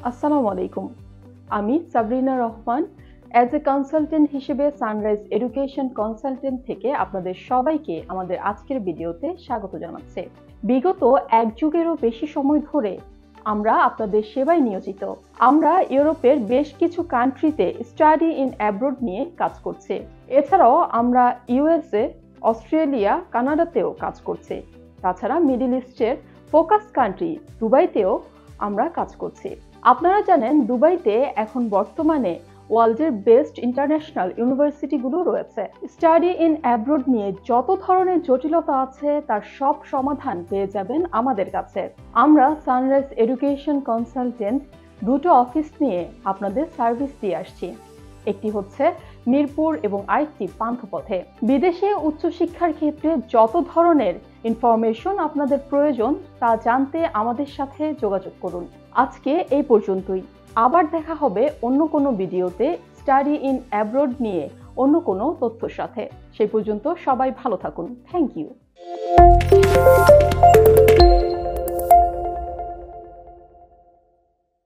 আসসালামু আলাইকুম। আমি Sabrina Rahman as a consultant হিসেবে সানরাইজ এডুকেশন কনসালটেন্ট থেকে আপনাদের সবাইকে আমাদের আজকের ভিডিওতে স্বাগত জানাচ্ছি। বিগত এক যুগেরও বেশি সময় ধরে আমরা আপনাদের সেবায় নিয়োজিত। আমরা ইউরোপের বেশ কিছু কান্ট্রিতে স্টাডি ইন অ্যাব্রোড নিয়ে কাজ করছি। এছাড়াও আমরা ইউএসএ, অস্ট্রেলিয়া, কানাডাতেও কাজ করছি। তাছাড়া মিডল ইস্টের ফোকাস কান্ট্রি দুবাইতেও আমরা কাজ করছি। আপনারা জানেন দুবাইতে এখন বর্তমানে ওয়ার্ল্ডের বেস্ট ইন্টারন্যাশনাল ইউনিভার্সিটিগুলো রয়েছে। স্টাডি ইন অ্যাব্রোড নিয়ে যত ধরনের জটিলতা আছে তার সব সমাধান পেয়ে যাবেন আমাদের কাছে। আমরা সানরাইজ এডুকেশন কনসালটেন্ট দুটো অফিস নিয়ে আপনাদের সার্ভিস দিয়ে আসছি। একটি হচ্ছে মিরপুর এবং আরেকটি পান্থপথে। বিদেশে উচ্চশিক্ষার ক্ষেত্রে যত ধরনের ইনফরমেশন আপনাদের প্রয়োজন তা জানতে আমাদের সাথে যোগাযোগ করুন। আজকে এই পর্যন্তই। আবার দেখা হবে অন্য কোনো ভিডিওতে স্টাডি ইন অ্যাব্রোড নিয়ে অন্য কোনো তথ্যর সাথে। সেই পর্যন্ত সবাই ভালো থাকুন। Thank you.